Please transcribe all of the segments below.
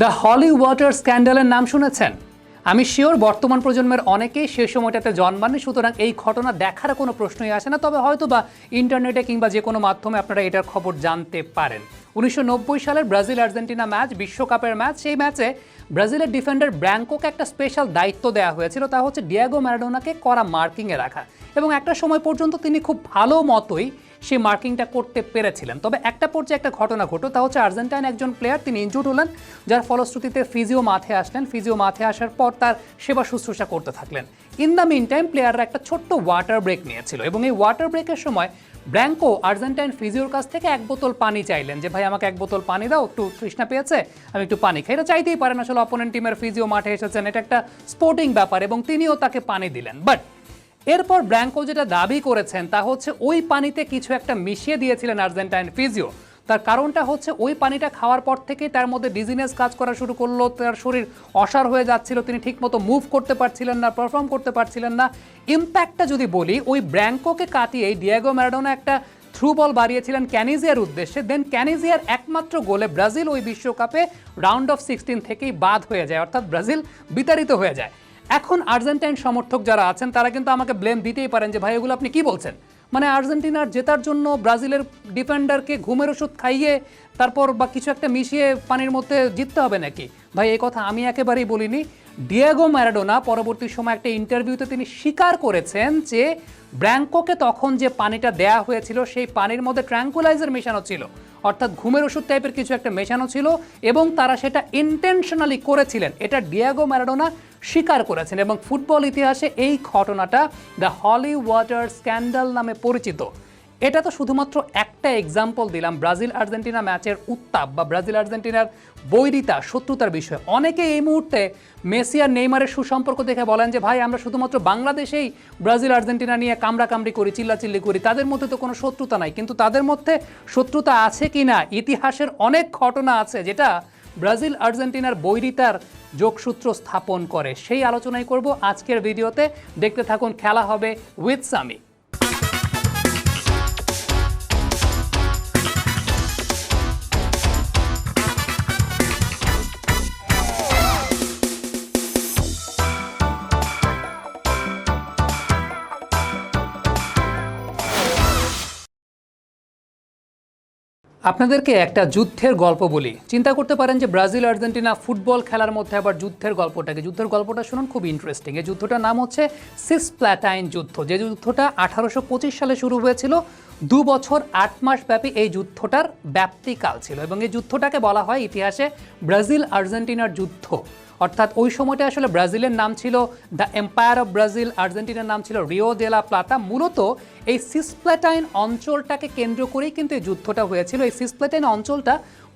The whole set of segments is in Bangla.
দ্য হলি ওয়াটার স্ক্যান্ডালের নাম শুনেছেন? আমি শিওর বর্তমান প্রজন্মের অনেকেই সে সময়টাতে জন্মাননি, সুতরাং এই ঘটনা দেখার কোনো প্রশ্নই আসে না। তবে হয়তো বা ইন্টারনেটে কিংবা যে কোনো মাধ্যমে আপনারা এটার খবর জানতে পারেন। 1990 সালের ব্রাজিল আর্জেন্টিনা ম্যাচ, বিশ্বকাপের ম্যাচ। সেই ম্যাচে ব্রাজিলের ডিফেন্ডার ব্র্যাঙ্কোকে একটা স্পেশাল দায়িত্ব দেওয়া হয়েছিল, তা হচ্ছে ডিয়েগো ম্যারাডোনাকে কড়া মার্কিংয়ে রাখা। এবং একটা সময় পর্যন্ত তিনি খুব ভালো মতোই সেই মার্কিংটা করতে পেরেছিলেন। তবে একটা পর্যায়ে একটা ঘটনা ঘটল, তা হচ্ছে আর্জেন্টাইন একজন প্লেয়ার তিনি ইনজুর্ড হলেন, যার ফলশ্রুতিতে ফিজিও মাঠে আসলেন। ফিজিও মাঠে আসার পর তার সেবা শুশ্রূষা করতে থাকলেন। ইন দ্য মিন টাইম প্লেয়াররা একটা ছোট্ট ওয়াটার ব্রেক নিয়েছিল এবং এই ওয়াটার ব্রেকের সময় ব্র্যাঙ্কো আর্জেন্টাইন ফিজিওর কাছ থেকে 1 বোতল পানি চাইলেন, যে ভাই আমাকে 1 বোতল পানি দাও, একটু তৃষ্ণা পেয়েছে, আমি একটু পানি খাই। এটা চাইতেই পারেন, আসলে অপোনেন্ট টিমের ফিজিও মাঠে এসেছেন, এটা একটা স্পোর্টিং ব্যাপার, এবং তিনিও তাকে পানি দিলেন। বাট এরপর ব্র্যাঙ্কো যেটা দাবি করেছেন তা হচ্ছে ওই পানিতে কিছু একটা মিশিয়ে দিয়েছিলেন আর্জেন্টাইন ফিজিও। তার কারণটা হচ্ছে ওই পানিটা খাওয়ার পর থেকেই তার মধ্যে ডিজিনেস কাজ করা শুরু করলো, তার শরীর অসাড় হয়ে যাচ্ছিল, তিনি ঠিকমতো মুভ করতে পারছিলেন না, পারফর্ম করতে পারছিলেন না। ইম্প্যাক্টটা যদি বলি, ওই ব্র্যাঙ্কোকে কাটিয়ে ডিয়েগো ম্যারাডোনা একটা থ্রু বল বাড়িয়েছিলেন ক্যানিজিয়ার উদ্দেশ্যে। দেন ক্যানিজিয়ার একমাত্র গোলে ব্রাজিল ওই বিশ্বকাপে রাউন্ড অফ 16 থেকেই বাদ হয়ে যায়, অর্থাৎ ব্রাজিল বিতাড়িত হয়ে যায়। এখন আর্জেন্টাইন সমর্থক যারা আছেন তারা কিন্তু আমাকে ব্লেম দিতেই পারেন যে ভাই এগুলো আপনি কি বলছেন, মানে আর্জেন্টিনার জেতার জন্য ব্রাজিলের ডিফেন্ডারকে ঘুমের ওষুধ খাইয়ে তারপর বা কিছু একটা মিশিয়ে পানির মধ্যে জিততে হবে নাকি? ভাই এই কথা আমি একেবারেই বলিনি। ডিয়েগো ম্যারাডোনা পরবর্তী সময় একটা ইন্টারভিউতে তিনি স্বীকার করেছেন যে ব্র্যাঙ্কোকে তখন যে পানিটা দেয়া হয়েছিল সেই পানির মধ্যে ট্র্যাঙ্কুলাইজার মেশানো ছিল, অর্থাৎ ঘুমের ওষুধ টাইপের কিছু একটা মেশানো ছিল, এবং তারা সেটা ইন্টেনশনালি করেছিলেন। এটা ডিয়েগো ম্যারাডোনা স্বীকার করেছেন, এবং ফুটবল ইতিহাসে এই ঘটনাটা দ্য হলি ওয়াটার স্ক্যান্ডাল নামে পরিচিত। এটা তো শুধুমাত্র একটা এক্সাম্পল দিলাম ব্রাজিল আর্জেন্টিনা ম্যাচের উত্তাপ বা ব্রাজিল আর্জেন্টিনার বৈরিতা, শত্রুতার বিষয়। অনেকে এই মুহূর্তে মেসি আর নেইমারের সুসম্পর্ক দেখে বলেন যে ভাই আমরা শুধুমাত্র বাংলাদেশেই ব্রাজিল আর্জেন্টিনা নিয়ে কামড়াকামড়ি করি, চিল্লাচিল্লি করি, তাদের মধ্যে তো কোনো শত্রুতা নাই। কিন্তু তাদের মধ্যে শত্রুতা আছে কি না, ইতিহাসের অনেক ঘটনা আছে যেটা ব্রাজিল আর্জেন্টিনার বৈরিতার যোগসূত্র স্থাপন করে। সেই আলোচনাই করব আজকের ভিডিওতে। দেখতে থাকুন, খেলা হবে উইথ সামি। আপনাদেরকে একটা যুদ্ধের গল্প বলি। চিন্তা করতে পারেন যে ব্রাজিল আর্জেন্টিনা ফুটবল খেলার মধ্যে আবার যুদ্ধের গল্পটা শুনুন, খুব ইন্টারেস্টিং। এই যুদ্ধটার নাম হচ্ছে সিসপ্ল্যাটাইন যুদ্ধ, যে যুদ্ধটা 1825 সালে শুরু হয়েছিল। 2 বছর 8 মাস ব্যাপী এই যুদ্ধটার ব্যাপ্তিকাল ছিল, এবং এই যুদ্ধটাকে বলা হয় ইতিহাসে ব্রাজিল আর্জেন্টিনার যুদ্ধ। অর্থাৎ ওই সময়টা আসলে ব্রাজিলের নাম ছিল দ্য এম্পায়ার অফ ব্রাজিল, আর্জেন্টিনার নাম ছিল রিও দে লা প্লাতা। মূলত এই সিসপ্ল্যাটাইন অঞ্চলটাকে কেন্দ্র করেই কিন্তু এই যুদ্ধটা হয়েছিল। এই সিসপ্ল্যাটাইন অঞ্চলটা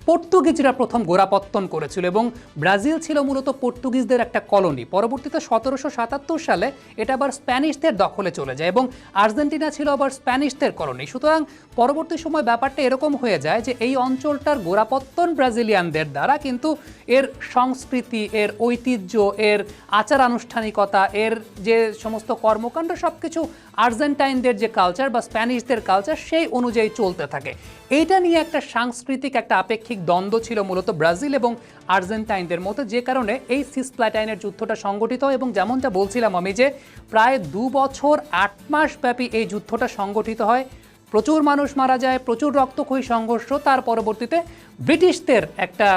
পর্তুগিজরা প্রথম গোড়াপত্তন করেছিল, এবং ব্রাজিল ছিল মূলত পর্তুগিজদের একটা কলোনি। পরবর্তীতে 1777 সালে এটা আবার স্প্যানিশদের দখলে চলে যায়, এবং আর্জেন্টিনা ছিল আবার স্প্যানিশদের কলোনি। সুতরাং পরবর্তী সময় ব্যাপারটা এরকম হয়ে যায় যে এই অঞ্চলটার গোড়াপত্তন ব্রাজিলিয়ানদের দ্বারা, কিন্তু এর সংস্কৃতি, এর ঐতিহ্য, এর আচার আনুষ্ঠানিকতা, এর যে সমস্ত কর্মকাণ্ড সব কিছু আর্জেন্টাইনদের যে কালচার বা স্প্যানিশদের কালচার সেই অনুযায়ী চলতে থাকে। এইটা নিয়ে একটা সাংস্কৃতিক একটা আপেক্ষিক দ্বন্দ্ব ছিল মূলত ব্রাজিল এবং আর্জেন্টাইনদের মধ্যে, যে কারণে এই সিসপ্ল্যাটাইনের যুদ্ধটা সংগঠিত। এবং যেমনটা বলছিলাম আমি যে প্রায় 2 বছর 8 মাস ব্যাপী এই যুদ্ধটা সংগঠিত হয়। প্রচুর মানুষ মারা যায়, প্রচুর রক্তক্ষয়ী সংঘর্ষ। তার পরবর্তীতে ব্রিটিশদের একটা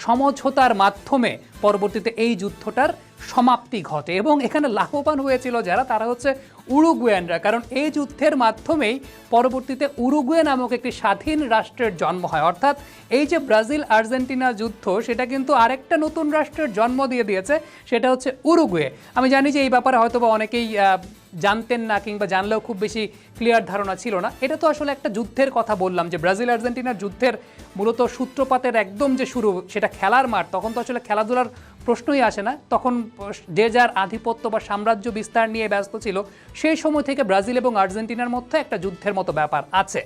সমঝোতার মাধ্যমে পরবর্তীতে এই যুদ্ধটার সমাপ্তি ঘটে, এবং এখানে লাভবান হয়েছিল যারা, তারা হচ্ছে উরুগুয়ানরা। কারণ এই যুদ্ধের মাধ্যমেই পরবর্তীতে উরুগুয়ে নামক একটি স্বাধীন রাষ্ট্রের জন্ম হয়। অর্থাৎ এই যে ব্রাজিল আর্জেন্টিনা যুদ্ধ, সেটা কিন্তু আরেকটা নতুন রাষ্ট্রের জন্ম দিয়ে দিয়েছে, সেটা হচ্ছে উরুগুয়ে। আমি জানি যে এই ব্যাপারে হয়তোবা অনেকেই জানতেন না, কিংবা জানলেও খুব বেশি ক্লিয়ার ধারণা ছিল না। এটা তো আসলে একটা যুদ্ধের কথা বললাম, যে ব্রাজিল আর্জেন্টিনার যুদ্ধের মূলত সূত্রপাতের একদম যে শুরু, সেটা খেলার মাঠ। তখন তো আসলে খেলাধুলার প্রশ্নই আসে না, তখন যে যার আধিপত্য বা সাম্রাজ্য বিস্তার নিয়ে ব্যস্ত ছিল। সেই সময় থেকে ব্রাজিল এবং আর্জেন্টিনার মধ্যে একটা যুদ্ধের মতো ব্যাপার আছে।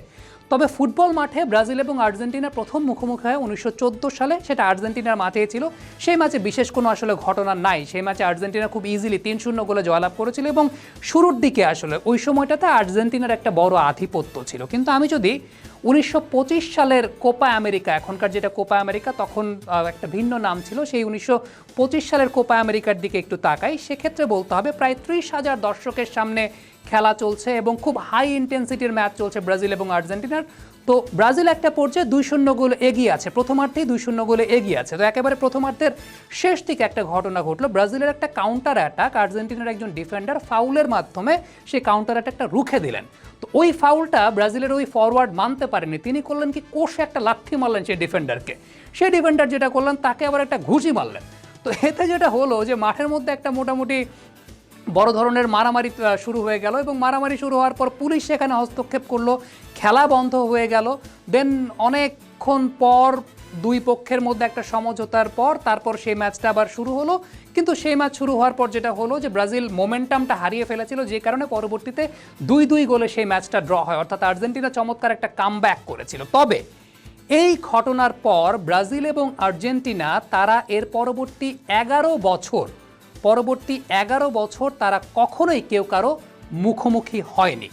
তবে ফুটবল মাঠে ব্রাজিল এবং আর্জেন্টিনা প্রথম মুখোমুখি হয় 1914 সালে, সেটা আর্জেন্টিনার মাঠেই ছিল। সেই ম্যাচে বিশেষ কোনো আসলে ঘটনা নাই, সেই ম্যাচে আর্জেন্টিনা খুব ইজিলি 3-0 গোলে জয়লাভ করেছিল, এবং শুরুর দিকে আসলে ওই সময়টাতে আর্জেন্টিনার একটা বড় আধিপত্য ছিল। কিন্তু আমি যদি 1925 সালের কোপা আমেরিকা, এখনকার যেটা কোপা আমেরিকা, তখন একটা ভিন্ন নাম ছিল, সেই 1925 সালের কোপা আমেরিকার দিকে একটু তাকাই, সেক্ষেত্রে বলতে হবে প্রায় 30,000 দর্শকের সামনে খেলা চলছে এবং খুব হাই ইন্টেন্সিটির ম্যাচ চলছে ব্রাজিল এবং আর্জেন্টিনার। তো ব্রাজিল একটা পর্যায়ে 2-0 গোলে এগিয়ে আছে, প্রথমার্ধেই 2-0 গোলে এগিয়ে আছে। তো একেবারে প্রথমার্ধের শেষ দিকে একটা ঘটনা ঘটলো, ব্রাজিলের একটা কাউন্টার অ্যাটাক, আর্জেন্টিনার একজন ডিফেন্ডার ফাউলের মাধ্যমে সেই কাউন্টার অ্যাটাকটা রুখে দিলেন। তো ওই ফাউলটা ব্রাজিলের ওই ফরওয়ার্ড মানতে পারেনি, তিনি করলেন কি, কোষে একটা লাথি মারলেন সেই ডিফেন্ডারকে। সেই ডিফেন্ডার যেটা করলেন, তাকে আবার একটা ঘুষি মারলেন। তো এতে যেটা হলো যে মাঠের মধ্যে একটা মোটামুটি বড় ধরনের মারামারি শুরু হয়ে গেল, এবং মারামারি শুরু হওয়ার পর পুলিশ সেখানে হস্তক্ষেপ করলো, খেলা বন্ধ হয়ে গেল। দেন অনেকক্ষণ পর দুই পক্ষের মধ্যে একটা সমঝোতার পর তারপর সেই ম্যাচটা আবার শুরু হলো। কিন্তু সেই ম্যাচ শুরু হওয়ার পর যেটা হলো যে ব্রাজিল মোমেন্টামটা হারিয়ে ফেলেছিল, যে কারণে পরবর্তীতে 2-2 গোলে সেই ম্যাচটা ড্র হয়, অর্থাৎ আর্জেন্টিনা চমৎকার একটা কামব্যাক করেছিল। তবে এই ঘটনার পর ব্রাজিল এবং আর্জেন্টিনা তারা এর পরবর্তী 11 বছর তারা কখনোই কেউ কারো মুখোমুখি হয়নি।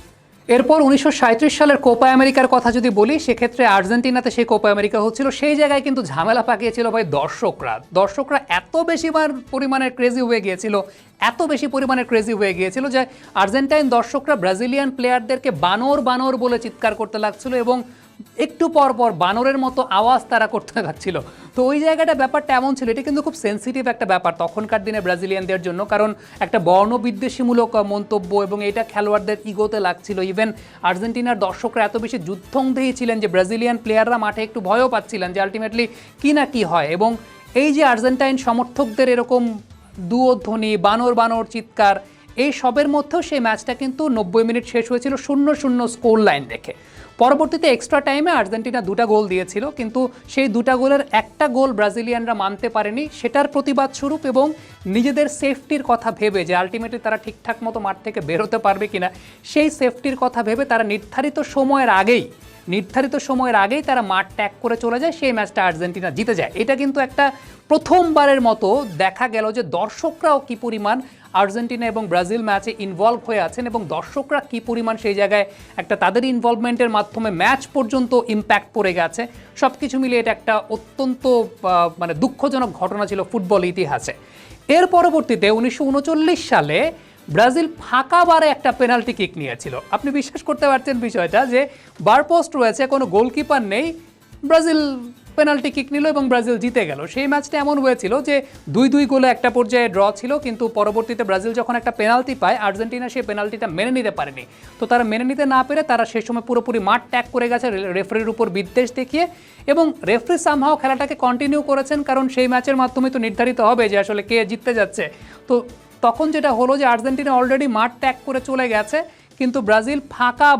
এরপর 1937 সালের কোপা আমেরিকার কথা যদি বলি, সেক্ষেত্রে আর্জেন্টিনাতে সেই কোপা আমেরিকা হচ্ছিল, সেই জায়গায় কিন্তু ঝামেলা পাকিয়েছিল ভাই দর্শকরা এত বেশি পরিমাণের ক্রেজি হয়ে গিয়েছিল যে আর্জেন্টাইন দর্শকরা ব্রাজিলিয়ান প্লেয়ারদেরকে বানর বানর বলে চিৎকার করতে লাগছিল, এবং একটু পর পর বানরের মতো আওয়াজ তারা করতে লাগছিল। তো ওই জায়গাটা ব্যাপারটা এমন ছিল, এটা কিন্তু খুব সেন্সিটিভ একটা ব্যাপার তখনকার দিনে ব্রাজিলিয়ানদের জন্য, কারণ একটা বর্ণবিদ্বেষীমূলক মন্তব্য, এবং এটা খেলোয়াড়দের ইগোতে লাগছিল। ইভেন আর্জেন্টিনার দর্শকরা এত বেশি যুদ্ধংদেহী ছিলেন যে ব্রাজিলিয়ান প্লেয়াররা মাঠে একটু ভয়ও পাচ্ছিলেন যে আলটিমেটলি কি না কি হয়। এবং এই যে আর্জেন্টাইন সমর্থকদের এরকম দুধ্বনি, বানর বানর চিৎকার, এই সবের মধ্যেও সেই ম্যাচটা কিন্তু 90 মিনিট শেষ হয়েছিল 0-0 স্কোর লাইন রেখে। পরবর্তীতে এক্সট্রা টাইমে আর্জেন্টিনা 2টা গোল দিয়েছিল, কিন্তু সেই 2টা গোলের একটা গোল ব্রাজিলিয়ানরা মানতে পারেনি, সেটার প্রতিবাদ স্বরূপ এবং নিজেদের সেফটির কথা ভেবে যে আলটিমেটলি তারা ঠিকঠাক মতো মাঠ থেকে বেরোতে পারবে কিনা, সেই সেফটির কথা ভেবে তারা নির্ধারিত সময়ের আগেই তারা মাঠ ত্যাগ করে চলে যায়, সেই ম্যাচটা আর্জেন্টিনা জিতে যায়। এটা কিন্তু একটা প্রথমবারের মতো দেখা গেল যে দর্শকরাও কি পরিমাণ আর্জেন্টিনা এবং ব্রাজিল ম্যাচে ইনভলভ হয়ে আছেন, এবং দর্শকরা কি পরিমাণ সেই জায়গায় একটা তাদের ইনভলভমেন্টের মাধ্যমে ম্যাচ পর্যন্ত ইম্প্যাক্ট পড়ে গেছে। সব কিছু মিলিয়ে এটা একটা অত্যন্ত দুঃখজনক ঘটনা ছিল ফুটবল ইতিহাসে। এর পরবর্তীতে 1939 সালে ব্রাজিল ফাঁকা বারে একটা পেনাল্টি কিক নিয়েছিল। আপনি বিশ্বাস করতে পারছেন বিষয়টা, যে বার পোস্ট রয়েছে, কোনো গোলকিপার নেই, ব্রাজিল পেনাল্টি কিক নিল এবং ব্রাজিল জিতে গেল। সেই ম্যাচটা এমন হয়েছিল যে 2-2 গোলে একটা পর্যায়ে ড্র ছিল, কিন্তু পরবর্তীতে ব্রাজিল যখন একটা পেনাল্টি পায়, আর্জেন্টিনা সেই পেনাল্টিটা মেনে নিতে পারেনি। তো তারা মেনে নিতে না পেরে তারা সেই সময় পুরোপুরি মাঠ ত্যাগ করে গেছে রেফারির উপর বিদ্বেষ দেখিয়ে, এবং রেফারি সামহাও খেলাটাকে কন্টিনিউ করেছেন, কারণ সেই ম্যাচের মাধ্যমে তো নির্ধারিত হবে যে আসলে কে জিততে যাচ্ছে। তো তখন যেটা হলো যে আর্জেন্টিনা অলরেডি মাঠ ত্যাগ করে চলে গেছে, কিন্তু ব্রাজিল ফাঁকা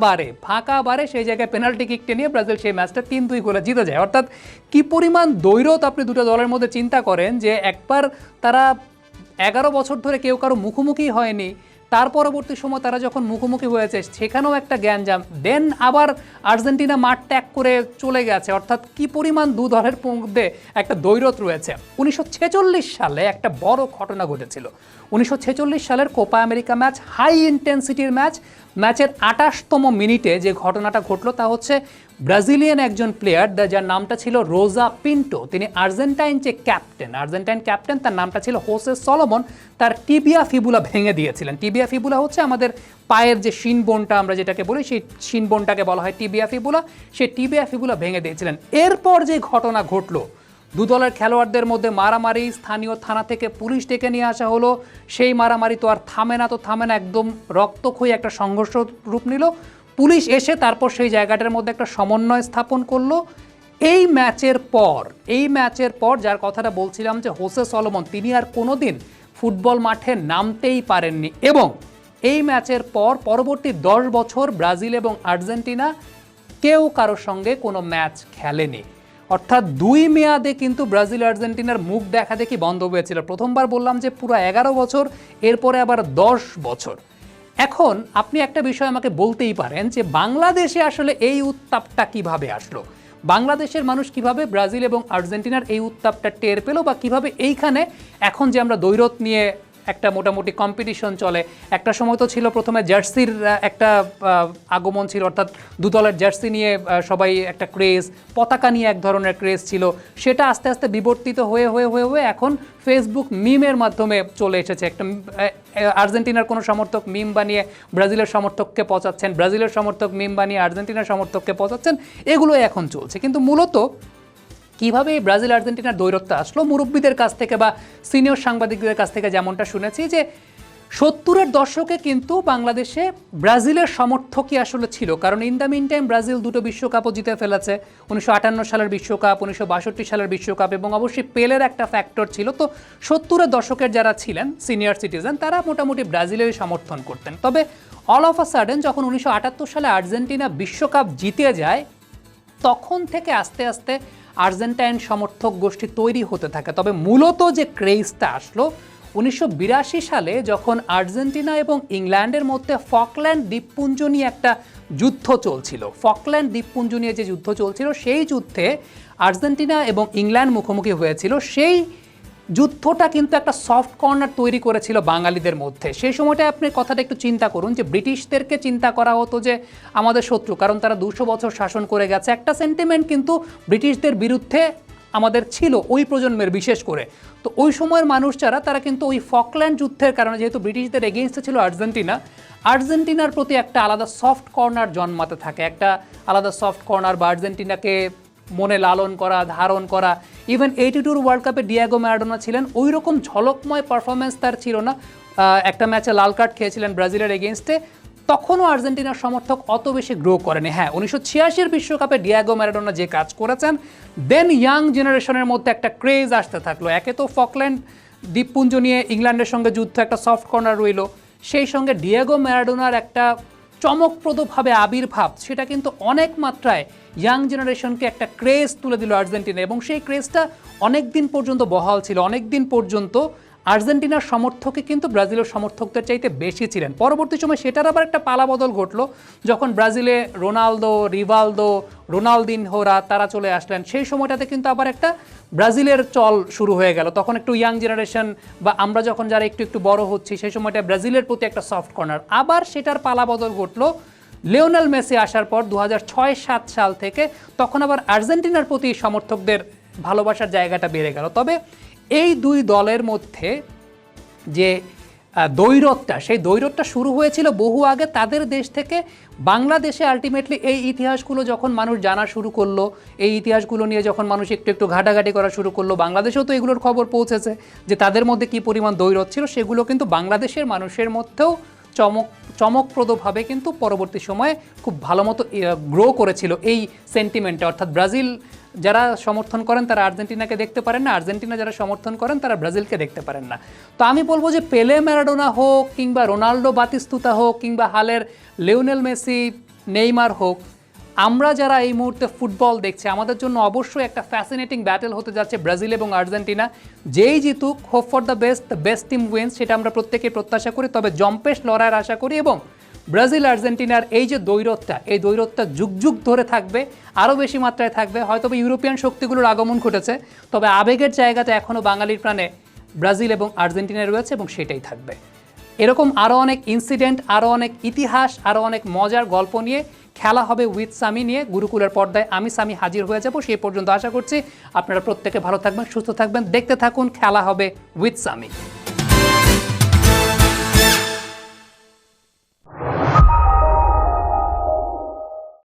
বারে সেই জায়গায় পেনাল্টি কিকটা নিয়ে ব্রাজিল সেই ম্যাচটা 3-2 গোলে জিতে যায়। অর্থাৎ কি পরিমাণ দ্বৈরথ আপনি দুটো দলের মধ্যে চিন্তা করেন, যে একবার তারা 11 বছর ধরে কেউ কারো মুখোমুখি হয়নি, তার পরবর্তী সময় তারা যখন মুখোমুখি হয়েছে সেখানেও একটা গ্যাঞ্জাম, দেন আবার আর্জেন্টিনা মাঠ ত্যাগ করে চলে গেছে। অর্থাৎ কি পরিমাণ দু দলের মধ্যে একটা দ্বৈরথ রয়েছে। 1946 সালে একটা বড় ঘটনা ঘটেছিল। 1946 সালের কোপা আমেরিকা ম্যাচ, হাই ইন্টেন্সিটির ম্যাচের 28তম মিনিটে যে ঘটনাটা ঘটলো তা হচ্ছে ব্রাজিলিয়ান একজন প্লেয়ার যার নামটা ছিল রোজা পিন্টো, তিনি আর্জেন্টাইন ক্যাপ্টেন, তার নামটা ছিল হোসে সলোমন, তার টিবিয়া ফিবুলা ভেঙে দিয়েছিলেন। টিবিয়া ফিবুলা হচ্ছে আমাদের পায়ের যে শিনবোনটা আমরা যেটাকে বলি, সেই শিনবোনটাকে বলা হয় টিবিয়া ফিবুলা, সেই টিবিয়া ফিবুলা ভেঙে দিয়েছিলেন। এরপর যে ঘটনা ঘটলো, দু দলের খেলোয়াড়দের মধ্যে মারামারি, স্থানীয় থানা থেকে পুলিশ ডেকে নিয়ে আসা হলো, সেই মারামারি তো আর থামে না, একদম রক্তক্ষয়ী একটা সংঘর্ষ রূপ নিল। পুলিশ এসে তারপর সেই জায়গাটার মধ্যে একটা সমন্বয় স্থাপন করলো। এই ম্যাচের পর যার কথাটা বলছিলাম যে হোসে সলোমন, তিনি আর কোনোদিন ফুটবল মাঠে নামতেই পারেননি, এবং এই ম্যাচের পর পরবর্তী 10 বছর ব্রাজিল এবং আর্জেন্টিনা কেউ কারোর সঙ্গে কোনো ম্যাচ খেলেনি। অর্থাৎ 2 মেয়াদে কিন্তু ব্রাজিল আর্জেন্টিনার মুখ দেখা দেখি বন্ধ হয়েছিল। প্রথমবার বললাম যে পুরো 11 বছর, এরপরে আবার 10 বছর। এখন আপনি একটা বিষয় আমাকে বলতেই পারেন যে বাংলাদেশে আসলে এই উত্তাপটা কিভাবে আসলো, বাংলাদেশের মানুষ কিভাবে ব্রাজিল এবং আর্জেন্টিনার এই উত্তাপটা টের পেল, বা কিভাবে এইখানে এখন যে আমরা দ্বৈরথ নিয়ে একটা মোটামুটি কম্পিটিশন চলে। একটা সময় তো ছিল প্রথমে জার্সির একটা আগমন ছিল, অর্থাৎ দু দলের জার্সি নিয়ে সবাই একটা ক্রেজ, পতাকা নিয়ে এক ধরনের ক্রেজ ছিল। সেটা আস্তে আস্তে বিবর্তিত হয়ে হয়ে হয়ে হয়ে এখন ফেসবুক মিমের মাধ্যমে চলে এসেছে। একটা আর্জেন্টিনার কোনো সমর্থক মিম বানিয়ে ব্রাজিলের সমর্থককে পচাচ্ছেন, ব্রাজিলের সমর্থক মিম বানিয়ে আর্জেন্টিনার সমর্থককে পচাচ্ছেন, এগুলোই এখন চলছে। কিন্তু মূলত কীভাবে এই ব্রাজিল আর্জেন্টিনার দ্বৈরথ আসলো, মুরব্বীদের কাছ থেকে বা সিনিয়র সাংবাদিকদের কাছ থেকে যেমনটা শুনেছি যে 70-এর দশকে কিন্তু বাংলাদেশে ব্রাজিলের সমর্থকই আসলে ছিল। কারণ in the mean time Brazil দুটো বিশ্বকাপও জিতে ফেলেছে, 1958 সালের বিশ্বকাপ, 1962 সালের বিশ্বকাপ, এবং অবশ্যই পেলের একটা ফ্যাক্টর ছিল। তো 70-এর দশকের যারা ছিলেন সিনিয়র সিটিজেন তারা মোটামুটি ব্রাজিলেরই সমর্থন করতেন। তবে অল অফ আ সাডেন যখন 1978 সালে আর্জেন্টিনা বিশ্বকাপ জিতে যায়, তখন থেকে আস্তে আস্তে আর্জেন্টাইন সমর্থক গোষ্ঠী তৈরি হতে থাকে। তবে মূলত যে ক্রেজটা আসলো 1982 সালে, যখন আর্জেন্টিনা এবং ইংল্যান্ডের মধ্যে ফকল্যান্ড দ্বীপপুঞ্জ নিয়ে একটা যুদ্ধ চলছিল। ফকল্যান্ড দ্বীপপুঞ্জ নিয়ে যে যুদ্ধ চলছিল, সেই যুদ্ধে আর্জেন্টিনা এবং ইংল্যান্ড মুখোমুখি হয়েছিল। সেই যুদ্ধটা কিন্তু একটা সফট কর্নার তৈরি করেছিল বাঙালিদের মধ্যে। সেই সময়টা আপনি কথাটা একটু চিন্তা করুন যে ব্রিটিশদেরকে চিন্তা করা হতো যে আমাদের শত্রু, কারণ তারা 200 বছর শাসন করে গেছে। একটা সেন্টিমেন্ট কিন্তু ব্রিটিশদের বিরুদ্ধে আমাদের ছিল ওই প্রজন্মের বিশেষ করে। তো ওই সময়ের মানুষ যারা, তারা কিন্তু ওই ফকল্যান্ড যুদ্ধের কারণে, যেহেতু ব্রিটিশদের এগেইনস্টে ছিল আর্জেন্টিনা, আর্জেন্টিনার প্রতি একটা আলাদা সফট কর্নার জন্মাতে থাকে, একটা আলাদা সফট কর্নার বা আর্জেন্টিনাকে মনে লালন করা, ধারণ করা। ইভেন 82 ওয়ার্ল্ড কাপে ডিয়েগো ম্যারাডোনা ছিলেন, ওই রকম ঝলকময় পারফরমেন্স তার ছিল না। একটা ম্যাচে লাল কার্ড খেয়েছিলেন ব্রাজিলের এগেইনস্টে, তখনও আর্জেন্টিনার সমর্থক অত বেশি গ্রো করেনি। হ্যাঁ, 1986 বিশ্বকাপে ডিয়েগো ম্যারাডোনা যে কাজ করেছেন, দেন ইয়াং জেনারেশনের মধ্যে একটা ক্রেজ আসতে থাকলো। একে তো ফকল্যান্ড দ্বীপপুঞ্জ নিয়ে ইংল্যান্ডের সঙ্গে যুদ্ধ, একটা সফট কর্নার রইল, সেই সঙ্গে ডিয়েগো ম্যারাডোনার একটা চমকপ্রদভাবে আবির্ভাব, সেটা কিন্তু অনেক মাত্রায় ইয়াং জেনারেশনকে একটা ক্রেজ তুলে দিল আর্জেন্টিনা, এবং সেই ক্রেজটা অনেক দিন পর্যন্ত বহাল ছিল। অনেক দিন পর্যন্ত আর্জেন্টিনার সমর্থকই কিন্তু ব্রাজিলের সমর্থকদের চাইতে বেশি ছিলেন। পরবর্তী সময় সেটার আবার একটা পালাবদল ঘটলো, যখন ব্রাজিলে রোনালদো, রিভালদো, রোনালদিনহোরা তারা চলে আসলেন। সেই সময়টাতে কিন্তু আবার একটা ব্রাজিলের চল শুরু হয়ে গেল। তখন একটু ইয়াং জেনারেশন বা আমরা যখন যারা একটু একটু বড় হচ্ছি, সেই সময়টা ব্রাজিলের প্রতি একটা সফট কর্নার। আবার সেটার পালাবদল ঘটলো লিওনেল মেসি আসার পর 2006-07 সাল থেকে। তখন আবার আর্জেন্টিনার প্রতি সমর্থকদের ভালোবাসার জায়গাটা বেড়ে গেল। তবে এই দুই দলের মধ্যে যে দ্বৈরথটা, সেই দ্বৈরথটা শুরু হয়েছিল বহু আগে তাদের দেশ থেকে। বাংলাদেশে আলটিমেটলি এই ইতিহাসগুলো যখন মানুষ জানা শুরু করলো, এই ইতিহাসগুলো নিয়ে যখন মানুষ একটু একটু ঘাটাঘাটি করা শুরু করলো, বাংলাদেশেও তো এগুলোর খবর পৌঁছেছে যে তাদের মধ্যে কী পরিমাণ দ্বৈরথ ছিল। সেগুলো কিন্তু বাংলাদেশের মানুষের মধ্যেও চমকপ্রদভাবে কিন্তু পরবর্তী সময়ে খুব ভালো মতো গ্রো করেছিল এই সেন্টিমেন্টটা। অর্থাৎ ব্রাজিল যারা সমর্থন করেন তারা আর্জেন্টিনাকে দেখতে পারেন না, আর্জেন্টিনা যারা সমর্থন করেন তারা ব্রাজিলকে দেখতে পারেন না। তো আমি বলবো যে পেলে ম্যারাডোনা হোক, কিংবা রোনাল্ডো বাতিস্তুতা হোক, কিংবা হালের লিওনেল মেসি, নেইমার হোক, আমরা যারা এই মুহূর্তে ফুটবল দেখছি, আমাদের জন্য অবশ্যই একটা ফ্যাসিনেটিং ব্যাটেল হতে যাচ্ছে ব্রাজিল এবং আর্জেন্টিনা। যেই জিতুক, hope for the best team wins, সেটা আমরা প্রত্যেকেই প্রত্যাশা করি। তবে জম্পেশ লড়াইয়ের আশা করি, এবং ব্রাজিল আর্জেন্টিনার এই যে দ্বৈরথটা, এই দ্বৈরথটা যুগ যুগ ধরে থাকবে, আরও বেশি মাত্রায় থাকবে। হয়তো ইউরোপিয়ান শক্তিগুলোর আগমন ঘটেছে, তবে আবেগের জায়গাতে এখনও বাঙালির প্রাণে ব্রাজিল এবং আর্জেন্টিনায় রয়েছে, এবং সেটাই থাকবে। এরকম আরও অনেক ইনসিডেন্ট, আরও অনেক ইতিহাস, আরও অনেক মজার গল্প নিয়ে খেলা হবে উইথ সামি নিয়ে গুরুকুলের পর্দায় আমি সামি হাজির হয়ে যাব। সেই পর্যন্ত আশা করছি আপনারা প্রত্যেকে ভালো থাকবেন, সুস্থ থাকবেন, দেখতে থাকুন খেলা হবে উইথ সামি।